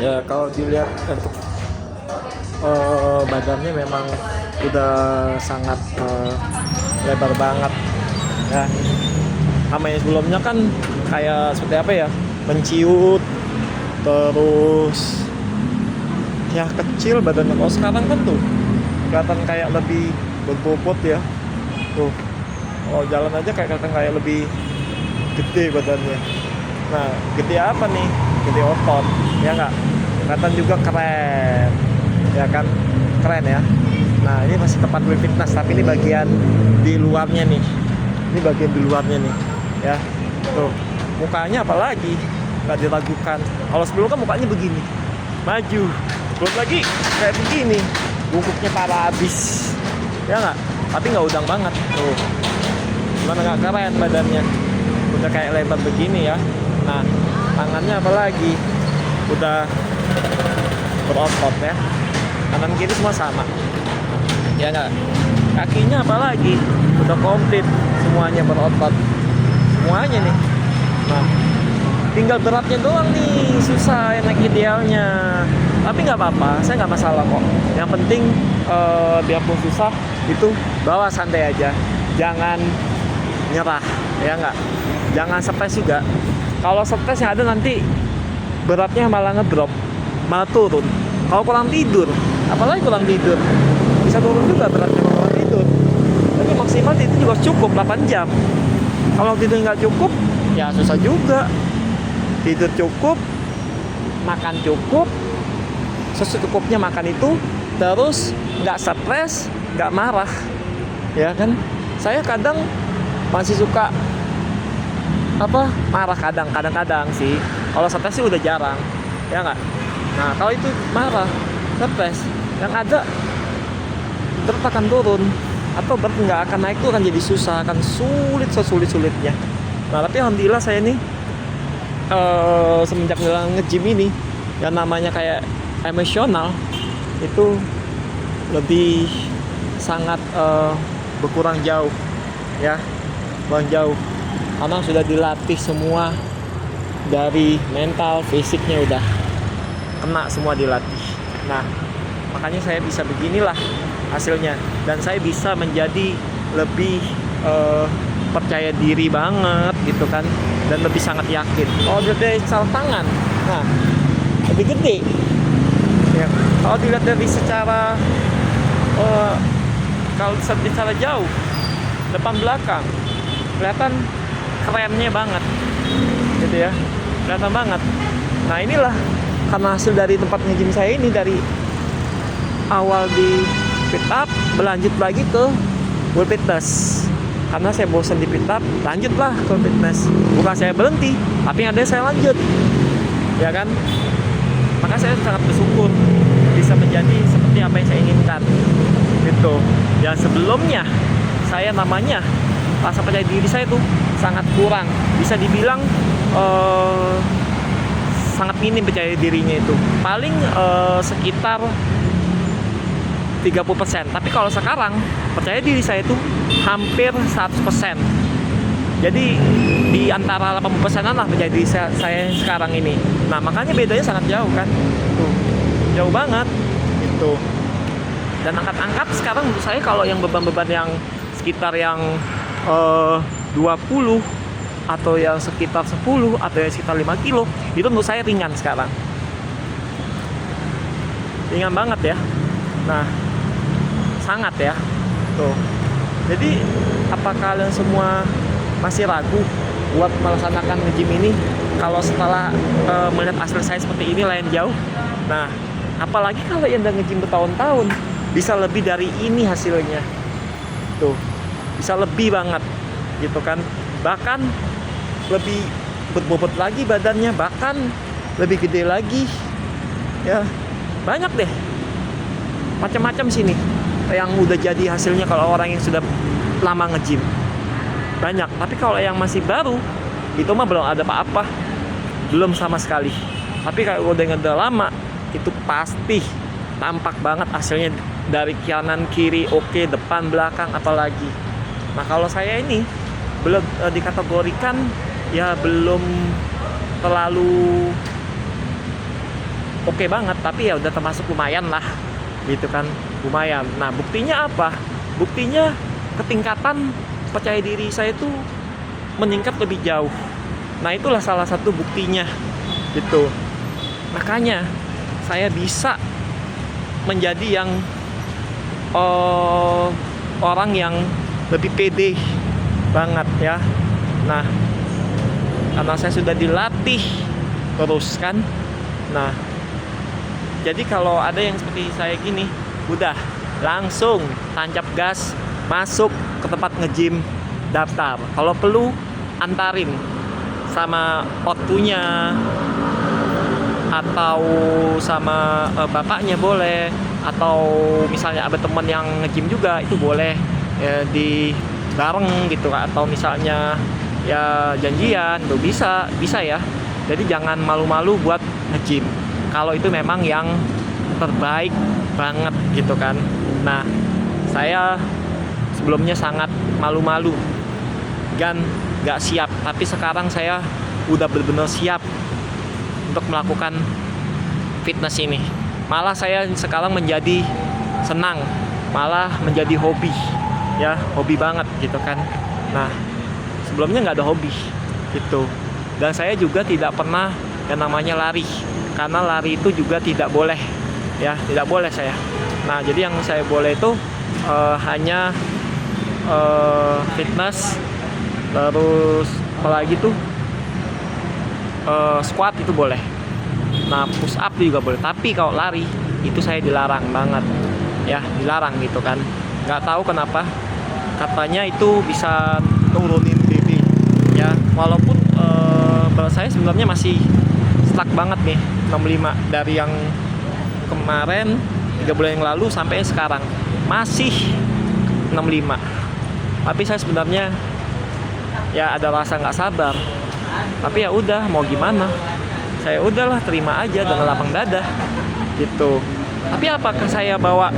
Ya kalau dilihat untuk badannya memang udah sangat lebar banget ya. Sama yang sebelumnya kan kayak seperti apa ya, menciut, terus ya kecil badannya. Kalau sekarang kan tuh kelihatan kayak lebih berbobot ya. Tuh, kalau jalan aja kayak kelihatan kayak lebih gede badannya. Nah, gede apa nih? Gede otot, ya nggak? Kelihatan juga keren, ya kan? Keren ya. Nah, ini masih tempat fitness, tapi ini bagian di luarnya nih. Ini bagian di luarnya nih, ya. Tuh, mukanya apalagi nggak diragukan. Kalau sebelum kan mukanya begini, maju. Belum lagi kayak begini, bungkuknya parah abis, ya nggak? Tapi nggak udang banget, tuh. Gimana nggak keren badannya? Udah kayak lebar begini ya. Nah, tangannya apalagi udah berotot ya. Kanan kiri semua sama, ya nggak? Kakinya apalagi udah komplit, semuanya berotot, semuanya nih. Nah, tinggal beratnya doang nih susah yang naik idealnya. Tapi nggak apa-apa, saya nggak masalah kok. Yang penting biarpun susah itu bawa santai aja, jangan nyerah, ya nggak? Jangan stres juga. Kalau stres yang ada nanti beratnya malah ngedrop, malah turun. Kalau kurang tidur, apalagi kurang tidur, bisa turun juga beratnya kalau kurang tidur. Tapi maksimal itu juga cukup 8 jam. Kalau tidur nggak cukup, ya susah juga. Tidur cukup, makan cukup, secukupnya makan itu, terus nggak stres, nggak marah, ya kan? Saya kadang masih suka marah kadang-kadang sih. Kalau stres sih udah jarang, ya nggak? Nah, kalau itu marah, stres, yang ada berat akan turun atau berat nggak akan naik, tuh akan jadi susah, akan sulit sesulit-sulitnya. Nah, tapi alhamdulillah saya ini semenjak nge-gym ini, yang namanya kayak emosional itu lebih sangat berkurang jauh, ya, kurang jauh. Karena sudah dilatih semua, dari mental, fisiknya udah kena semua dilatih. Nah, makanya saya bisa beginilah hasilnya, dan saya bisa menjadi lebih percaya diri banget gitu kan, dan lebih sangat yakin. Kalau dari cara tangan, nah lebih gede ya. Kalau dilihat dari secara kalau secara jauh, depan belakang, kelihatan kerennya banget gitu ya, kelihatan banget. Nah, inilah karena hasil dari tempat nge-gym saya ini, dari awal di fit up berlanjut lagi ke full fitness. Karena saya bosan di fit up, lanjutlah ke fitness. Bukan saya berhenti, tapi ada saya lanjut, ya kan? Maka saya sangat bersyukur bisa menjadi seperti apa yang saya inginkan gitu. Ya, sebelumnya saya namanya rasa percaya diri saya tuh sangat kurang, bisa dibilang sangat minim percaya dirinya itu, paling sekitar 30%. Tapi kalau sekarang percaya diri saya itu hampir 100%. Jadi di antara 80%-an lah percaya diri saya sekarang ini. Nah, makanya bedanya sangat jauh kan, tuh, jauh banget gitu. Dan angkat-angkat sekarang menurut saya, kalau yang beban-beban yang sekitar yang 20 atau yang sekitar 10 atau yang sekitar 5 kilo, itu menurut saya ringan sekarang, ringan banget ya. Nah, sangat ya tuh. Jadi apa kalian semua masih ragu buat melaksanakan nge-gym ini? Kalau setelah melihat hasil saya seperti ini, lain jauh. Nah, apalagi kalau yang udah nge-gym bertahun-tahun, bisa lebih dari ini hasilnya tuh, bisa lebih banget gitu kan, bahkan lebih berbobot lagi badannya, bahkan lebih gede lagi ya. Banyak deh macam-macam sini yang udah jadi hasilnya kalau orang yang sudah lama nge-gym, banyak. Tapi kalau yang masih baru, itu mah belum ada apa-apa, belum sama sekali. Tapi kalau udah lama, itu pasti tampak banget hasilnya, dari kanan kiri oke, depan belakang apalagi. Nah, kalau saya ini belum dikategorikan ya, belum terlalu oke banget, tapi ya udah termasuk lumayan lah gitu kan, lumayan. Nah buktinya apa? Buktinya ketingkatan percaya diri saya itu meningkat lebih jauh. Nah itulah salah satu buktinya gitu. Makanya saya bisa menjadi yang orang yang lebih pede banget ya. Nah karena saya sudah dilatih terus kan. Nah jadi kalau ada yang seperti saya gini, udah langsung tancap gas, masuk ke tempat nge-gym, daftar. Kalau perlu antarin sama ortunya atau sama bapaknya boleh, atau misalnya ada teman yang nge-gym juga itu boleh ya, di bareng gitu, atau misalnya ya janjian tuh bisa ya. Jadi jangan malu-malu buat nge-gym kalau itu memang yang terbaik banget gitu kan. Nah saya sebelumnya sangat malu-malu dan gak siap, tapi sekarang saya udah benar-benar siap untuk melakukan fitness ini. Malah saya sekarang menjadi senang, malah menjadi hobi ya, hobi banget gitu kan. Nah sebelumnya nggak ada hobi gitu, dan saya juga tidak pernah yang namanya lari, karena lari itu juga tidak boleh ya, tidak boleh saya. Nah jadi yang saya boleh itu hanya fitness, terus apalagi tuh squat itu boleh. Nah push up juga boleh, tapi kalau lari itu saya dilarang banget ya, dilarang gitu kan. Nggak tahu kenapa, katanya itu bisa nurunin BB ya, walaupun berat saya sebenarnya masih stuck banget nih 65 dari yang kemarin 3 bulan yang lalu sampai sekarang masih 65. Tapi saya sebenarnya ya ada rasa nggak sabar, tapi ya udah mau gimana, saya udahlah terima aja dengan lapang dada gitu. Tapi apakah saya bawa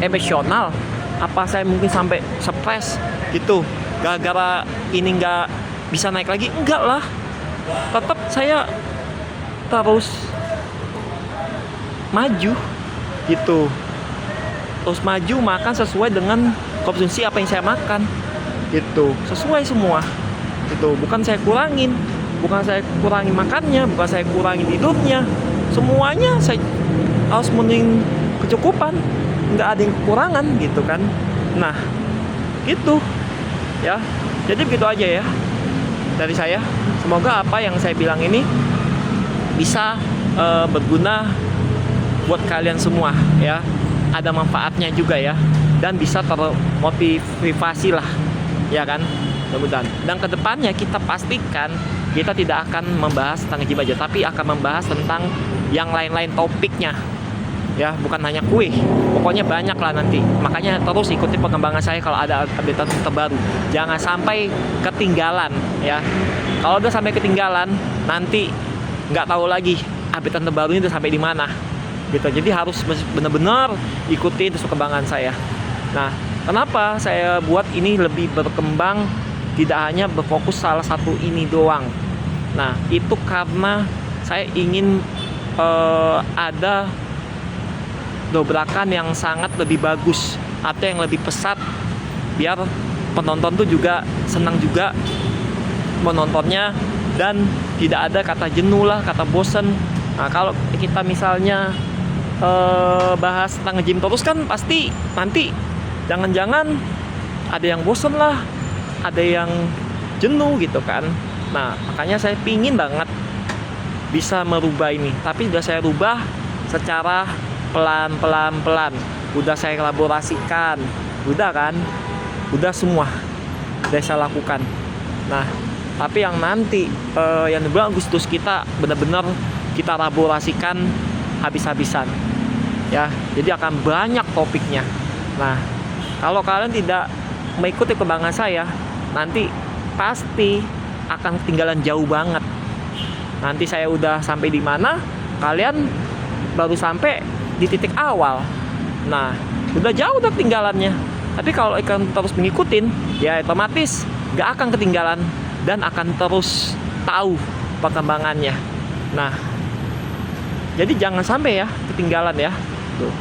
emosional? Apa saya mungkin sampai stres gitu gara-gara ini nggak bisa naik lagi? Enggak lah, tetap saya terus maju gitu, terus maju, makan sesuai dengan konsumsi apa yang saya makan gitu, sesuai semua gitu. Bukan saya kurangin makannya, bukan saya kurangin tidurnya, semuanya saya harus memenuhi kecukupan, nggak ada yang kekurangan gitu kan. Nah gitu ya, jadi begitu aja ya dari saya. Semoga apa yang saya bilang ini bisa berguna buat kalian semua ya, ada manfaatnya juga ya, dan bisa termotivasi lah ya kan, mudah-mudahan. Dan kedepannya kita pastikan kita tidak akan membahas tentang gym aja, tapi akan membahas tentang yang lain-lain topiknya ya, bukan hanya kue, pokoknya banyak lah nanti. Makanya terus ikuti perkembangan saya kalau ada update terbaru, jangan sampai ketinggalan ya. Kalau udah sampai ketinggalan nanti nggak tahu lagi update terbarunya udah sampai di mana gitu. Jadi harus benar-benar ikuti terus perkembangan saya. Nah kenapa saya buat ini lebih berkembang, tidak hanya berfokus salah satu ini doang. Nah itu karena saya ingin ada dobrakan yang sangat lebih bagus atau yang lebih pesat, biar penonton tuh juga senang juga menontonnya dan tidak ada kata jenuh lah, kata bosen. Nah kalau kita misalnya bahas tentang nge-gym terus kan pasti nanti jangan-jangan ada yang bosen lah, ada yang jenuh gitu kan. Nah makanya saya pingin banget bisa merubah ini, tapi sudah saya rubah secara pelan. Udah saya elaborasikan, udah kan, udah semua udah saya lakukan. Nah tapi yang nanti yang di bulan Agustus kita benar-benar kita elaborasikan habis-habisan ya, jadi akan banyak topiknya. Nah kalau kalian tidak mengikuti perkembangan saya, nanti pasti akan ketinggalan jauh banget. Nanti saya udah sampai di mana, kalian baru sampai di titik awal. Nah udah jauh udah ketinggalannya. Tapi kalau kalian terus mengikutin, ya otomatis gak akan ketinggalan dan akan terus tahu perkembangannya. Nah Jadi jangan sampai ya ketinggalan ya. Tuh.